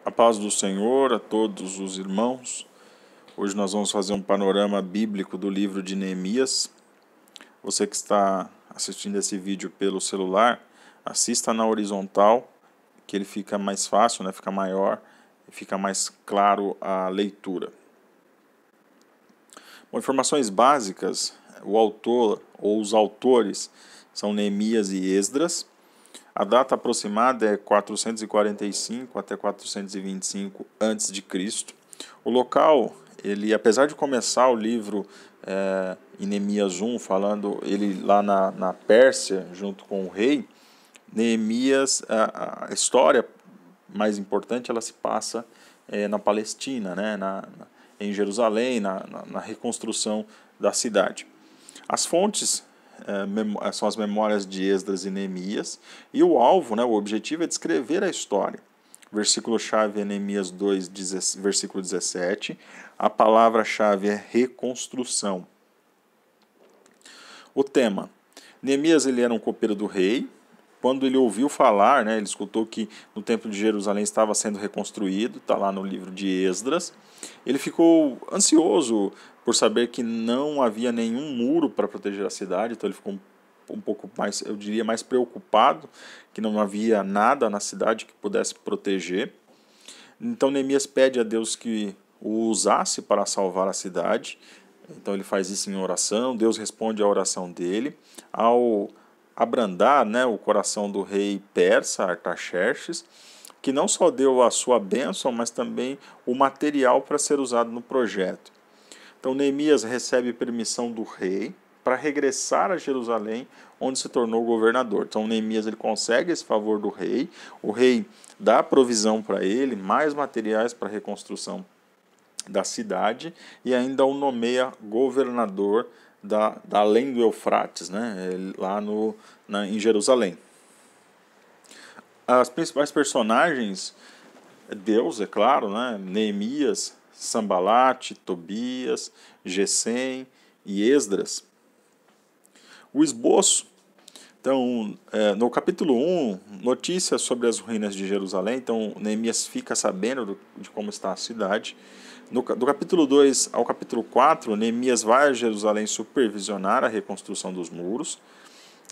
A paz do Senhor a todos os irmãos. Hoje nós vamos fazer um panorama bíblico do livro de Neemias. Você que está assistindo esse vídeo pelo celular, assista na horizontal, que ele fica mais fácil, fica maior e fica mais claro a leitura. Bom, informações básicas: o autor ou os autores são Neemias e Esdras. A data aproximada é 445 até 425 a.C. O local, apesar de começar o livro em Neemias 1, falando ele lá na Pérsia, junto com o rei, Neemias, a história mais importante, ela se passa na Palestina, em Jerusalém, na reconstrução da cidade. As fontes são as memórias de Esdras e Neemias, e o alvo, o objetivo é descrever a história. Versículo-chave é Neemias 2, versículo 17. A palavra-chave é reconstrução. O tema: Neemias ele era um copeiro do rei. Quando ele ouviu falar, ele escutou que no templo de Jerusalém estava sendo reconstruído, está lá no livro de Esdras. Ele ficou ansioso por saber que não havia nenhum muro para proteger a cidade, então ele ficou um pouco mais, eu diria, mais preocupado, que não havia nada na cidade que pudesse proteger. Então Neemias pede a Deus que o usasse para salvar a cidade. Então ele faz isso em oração, Deus responde à oração dele. Ao abrandar o coração do rei persa, Artaxerxes, que não só deu a sua bênção, mas também o material para ser usado no projeto. Então Neemias recebe permissão do rei para regressar a Jerusalém, onde se tornou governador. Então Neemias ele consegue esse favor do rei, o rei dá provisão para ele, mais materiais para a reconstrução da cidade, e ainda o nomeia governador da além do Eufrates, lá em Jerusalém. As principais personagens, Deus, é claro, Neemias, Sambalate, Tobias, Gesem e Esdras. O esboço, então, no capítulo 1, notícias sobre as ruínas de Jerusalém. Então Neemias fica sabendo de como está a cidade. Do capítulo 2 ao capítulo 4, Neemias vai a Jerusalém supervisionar a reconstrução dos muros.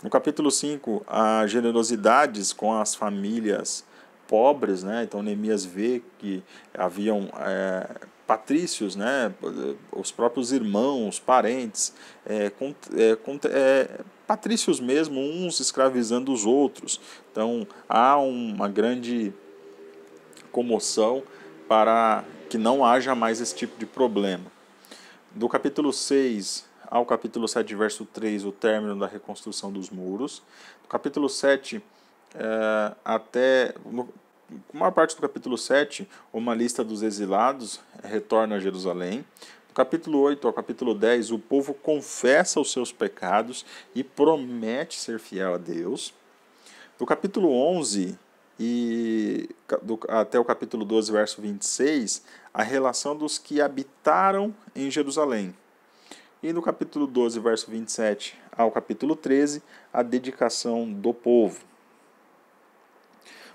No capítulo 5, há generosidades com as famílias pobres, então Neemias vê que haviam patrícios, os próprios irmãos, parentes, patrícios mesmo, uns escravizando os outros. Então há uma grande comoção para que não haja mais esse tipo de problema. Do capítulo 6 ao capítulo 7, verso 3, o término da reconstrução dos muros. Do capítulo 7 até a maior parte do capítulo 7, uma lista dos exilados retorna a Jerusalém. Do capítulo 8 ao capítulo 10, o povo confessa os seus pecados e promete ser fiel a Deus. Do capítulo 11 até o capítulo 12, verso 26, a relação dos que habitaram em Jerusalém. E no capítulo 12, verso 27 ao capítulo 13, a dedicação do povo.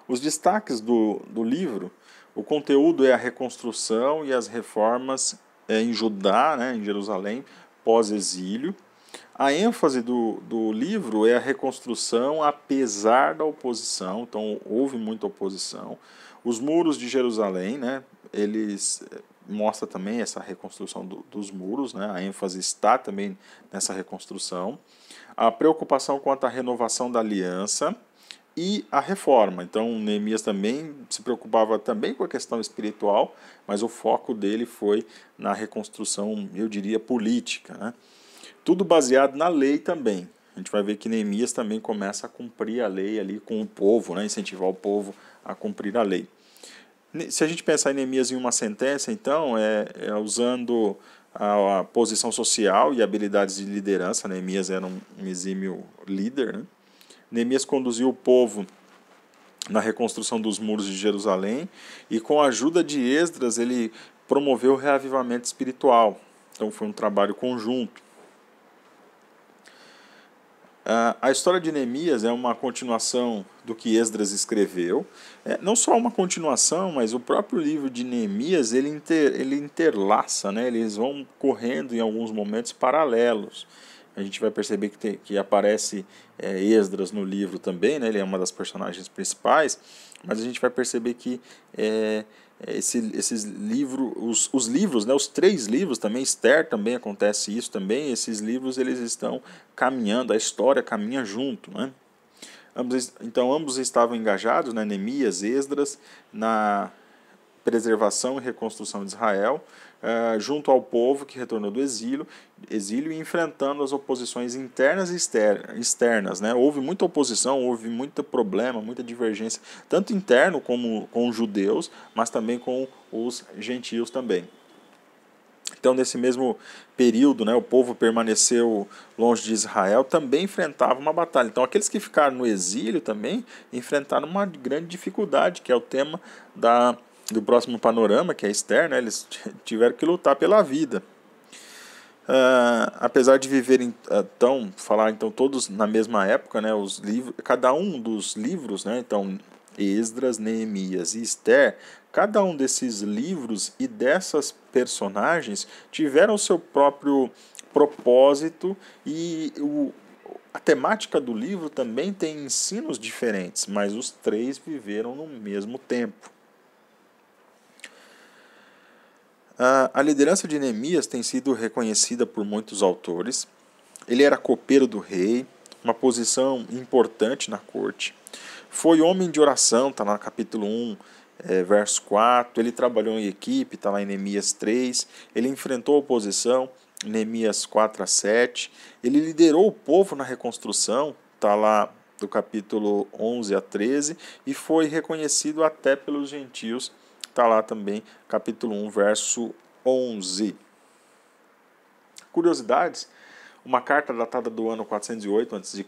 Os destaques do livro: o conteúdo é a reconstrução e as reformas em Judá, em Jerusalém, pós-exílio. A ênfase do livro é a reconstrução apesar da oposição, então houve muita oposição. Os muros de Jerusalém, eles mostram também essa reconstrução dos muros, a ênfase está também nessa reconstrução. A preocupação quanto à renovação da aliança e a reforma. Então Neemias também se preocupava também com a questão espiritual, mas o foco dele foi na reconstrução, eu diria, política, Tudo baseado na lei também. A gente vai ver que Neemias também começa a cumprir a lei ali com o povo, incentivar o povo a cumprir a lei. Se a gente pensar em Neemias em uma sentença, então, usando a posição social e habilidades de liderança. Neemias era um exímio líder, Neemias conduziu o povo na reconstrução dos muros de Jerusalém e, com a ajuda de Esdras, ele promoveu o reavivamento espiritual. Então foi um trabalho conjunto. A história de Neemias é uma continuação do que Esdras escreveu. Não só uma continuação, mas o próprio livro de Neemias ele interlaça, né? Eles vão correndo em alguns momentos paralelos. A gente vai perceber que aparece Esdras no livro também, né? Ele é uma das personagens principais, mas a gente vai perceber que esses livros, os livros, né, os 3 livros também, Esther também acontece isso também, esses livros eles estão caminhando, a história caminha junto, né? Então ambos estavam engajados, né, Neemias, Esdras, na preservação e reconstrução de Israel, junto ao povo que retornou do exílio e enfrentando as oposições internas e externas. Né? Houve muita oposição, houve muito problema, muita divergência, tanto interno como com os judeus, mas também com os gentios também. Então, nesse mesmo período, né, o povo permaneceu longe de Israel, também enfrentava uma batalha. Então, aqueles que ficaram no exílio também enfrentaram uma grande dificuldade, que é o tema do próximo panorama, que é Esther, né, eles tiveram que lutar pela vida. Apesar de viverem falar então todos na mesma época, né, os livros, cada um dos livros, né, então Esdras, Neemias e Esther, cada um desses livros e dessas personagens tiveram o seu próprio propósito e a temática do livro também tem ensinos diferentes, mas os 3 viveram no mesmo tempo. A liderança de Neemias tem sido reconhecida por muitos autores. Ele era copeiro do rei, uma posição importante na corte. Foi homem de oração, está lá no capítulo 1, verso 4. Ele trabalhou em equipe, está lá em Neemias 3. Ele enfrentou a oposição, Neemias 4 a 7. Ele liderou o povo na reconstrução, está lá do capítulo 11 a 13. E foi reconhecido até pelos gentios, está lá também, capítulo 1, verso 11. Curiosidades, uma carta datada do ano 408 a.C.,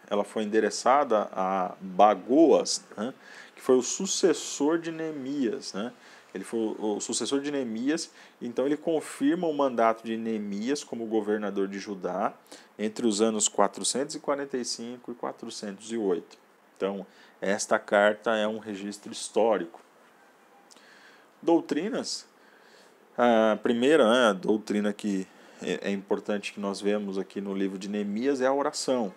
ela foi endereçada a Bagoas, né, que foi o sucessor de Neemias. Né? Ele foi o sucessor de Neemias, então ele confirma o mandato de Neemias como governador de Judá entre os anos 445 e 408. Então, esta carta é um registro histórico. Doutrinas. A primeira, né, doutrina que é importante que nós vemos aqui no livro de Neemias é a oração.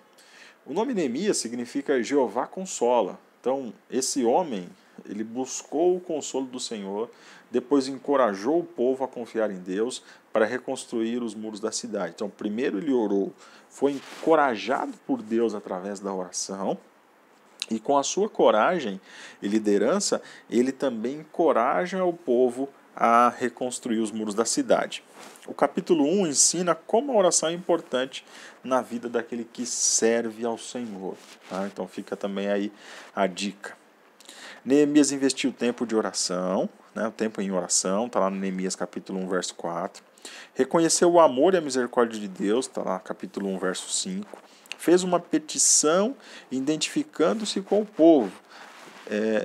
O nome Neemias significa Jeová consola. Então, esse homem, ele buscou o consolo do Senhor, depois encorajou o povo a confiar em Deus para reconstruir os muros da cidade. Então, primeiro ele orou, foi encorajado por Deus através da oração, e com a sua coragem e liderança, ele também encoraja o povo a reconstruir os muros da cidade. O capítulo 1 ensina como a oração é importante na vida daquele que serve ao Senhor. Tá? Então fica também aí a dica. Neemias investiu o tempo de oração, né? O tempo em oração, está lá no Neemias capítulo 1, verso 4. Reconheceu o amor e a misericórdia de Deus, está lá no capítulo 1, verso 5. Fez uma petição identificando-se com o povo.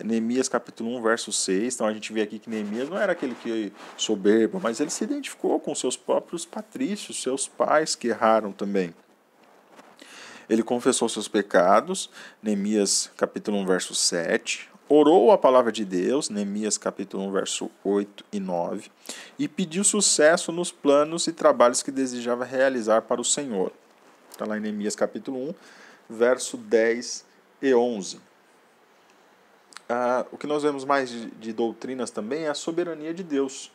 Neemias capítulo 1, verso 6. Então a gente vê aqui que Neemias não era aquele que soberbo, mas ele se identificou com seus próprios patrícios, seus pais que erraram também. Ele confessou seus pecados, Neemias capítulo 1, verso 7. Orou a palavra de Deus, Neemias capítulo 1, verso 8 e 9. E pediu sucesso nos planos e trabalhos que desejava realizar para o Senhor. Está lá em Neemias capítulo 1, verso 10 e 11. O que nós vemos mais de doutrinas também é a soberania de Deus.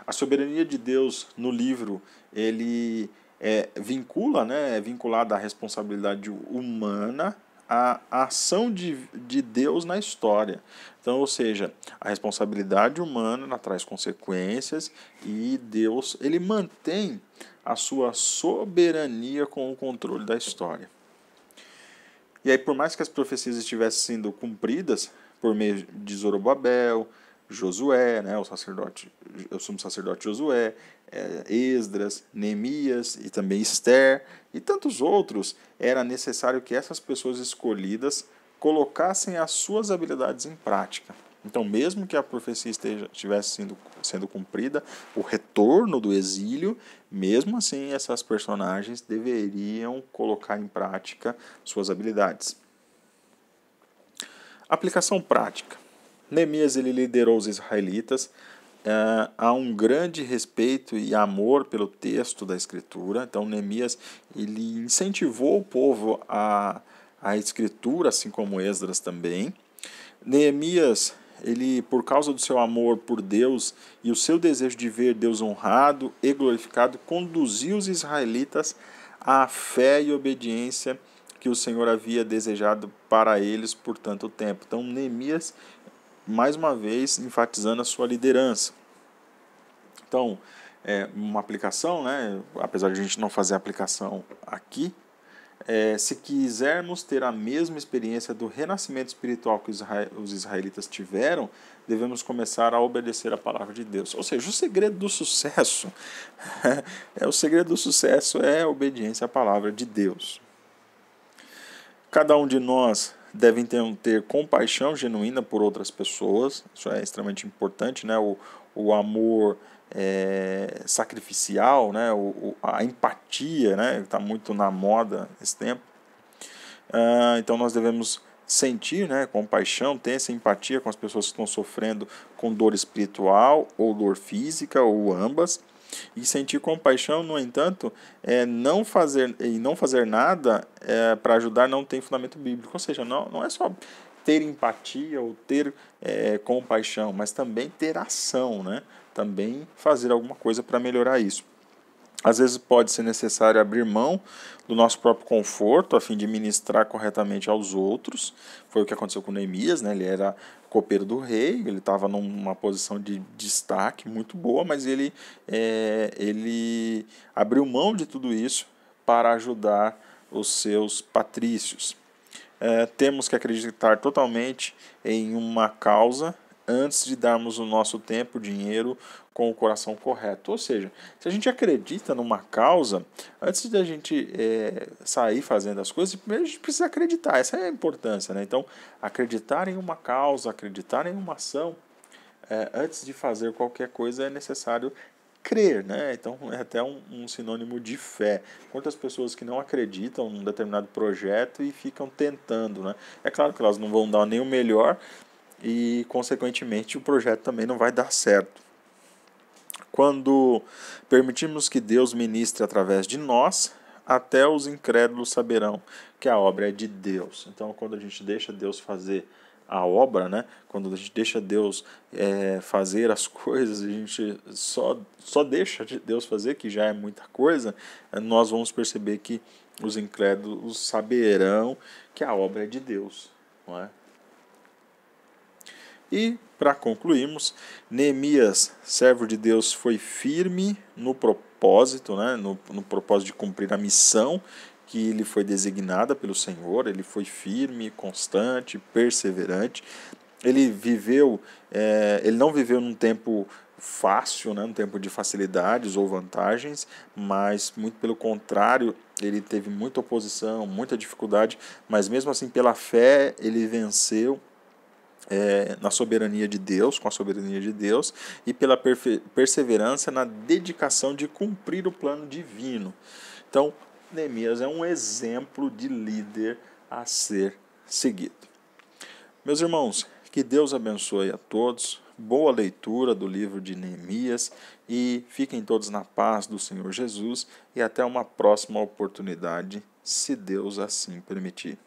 A soberania de Deus no livro, ele é vinculada à responsabilidade humana, à ação de Deus na história. Então, ou seja, a responsabilidade humana ela traz consequências e Deus ele mantém a sua soberania com o controle da história. E aí, por mais que as profecias estivessem sendo cumpridas por meio de Zorobabel, Josué, né, o sumo sacerdote Josué, Esdras, Neemias e também Esther e tantos outros, era necessário que essas pessoas escolhidas colocassem as suas habilidades em prática. Então, mesmo que a profecia estivesse sendo cumprida, o retorno do exílio, mesmo assim, essas personagens deveriam colocar em prática suas habilidades. Aplicação prática. Neemias ele liderou os israelitas. Há um grande respeito e amor pelo texto da Escritura. Então, Neemias ele incentivou o povo a Escritura, assim como Esdras também. Neemias, ele, por causa do seu amor por Deus e o seu desejo de ver Deus honrado e glorificado, conduziu os israelitas à fé e obediência que o Senhor havia desejado para eles por tanto tempo. Então, Neemias, mais uma vez, enfatizando a sua liderança. Então, uma aplicação, né, apesar de a gente não fazer a aplicação aqui, se quisermos ter a mesma experiência do renascimento espiritual que os israelitas tiveram, devemos começar a obedecer a palavra de Deus. Ou seja, o segredo do sucesso é a obediência à palavra de Deus. Cada um de nós deve ter compaixão genuína por outras pessoas. Isso é extremamente importante, né? O amor sacrificial, né? A empatia, né? Está muito na moda esse tempo. Então nós devemos sentir, né, compaixão, ter essa empatia com as pessoas que estão sofrendo com dor espiritual ou dor física ou ambas. E sentir compaixão, no entanto, não fazer nada para ajudar não tem fundamento bíblico. Ou seja, não é só ter empatia ou ter compaixão, mas também ter ação, né? Também fazer alguma coisa para melhorar isso. Às vezes pode ser necessário abrir mão do nosso próprio conforto a fim de ministrar corretamente aos outros. Foi o que aconteceu com Neemias, né? Ele era copeiro do rei, ele estava numa posição de destaque muito boa, mas ele abriu mão de tudo isso para ajudar os seus patrícios. Temos que acreditar totalmente em uma causa antes de darmos o nosso tempo, dinheiro, com o coração correto. Ou seja, se a gente acredita numa causa, antes de a gente sair fazendo as coisas, primeiro a gente precisa acreditar. Essa é a importância, né? Então, acreditar em uma causa, acreditar em uma ação, antes de fazer qualquer coisa é necessário crer, né? Então é até um sinônimo de fé. Quantas pessoas que não acreditam num determinado projeto e ficam tentando, né? É claro que elas não vão dar nem o melhor e, consequentemente, o projeto também não vai dar certo. Quando permitimos que Deus ministre através de nós, até os incrédulos saberão que a obra é de Deus. Então, quando a gente deixa Deus fazer a obra, né? Quando a gente deixa Deus fazer as coisas, a gente só deixa Deus fazer, que já é muita coisa, nós vamos perceber que os incrédulos saberão que a obra é de Deus, não é? E, para concluirmos, Neemias, servo de Deus, foi firme no propósito, né, no propósito de cumprir a missão que lhe foi designada pelo Senhor. Ele foi firme, constante, perseverante. Ele não viveu num tempo fácil, né, num tempo de facilidades ou vantagens, mas muito pelo contrário, ele teve muita oposição, muita dificuldade, mas mesmo assim pela fé ele venceu na soberania de Deus, com a soberania de Deus, e pela perseverança na dedicação de cumprir o plano divino. Então, Neemias é um exemplo de líder a ser seguido. Meus irmãos, que Deus abençoe a todos, boa leitura do livro de Neemias e fiquem todos na paz do Senhor Jesus e até uma próxima oportunidade, se Deus assim permitir.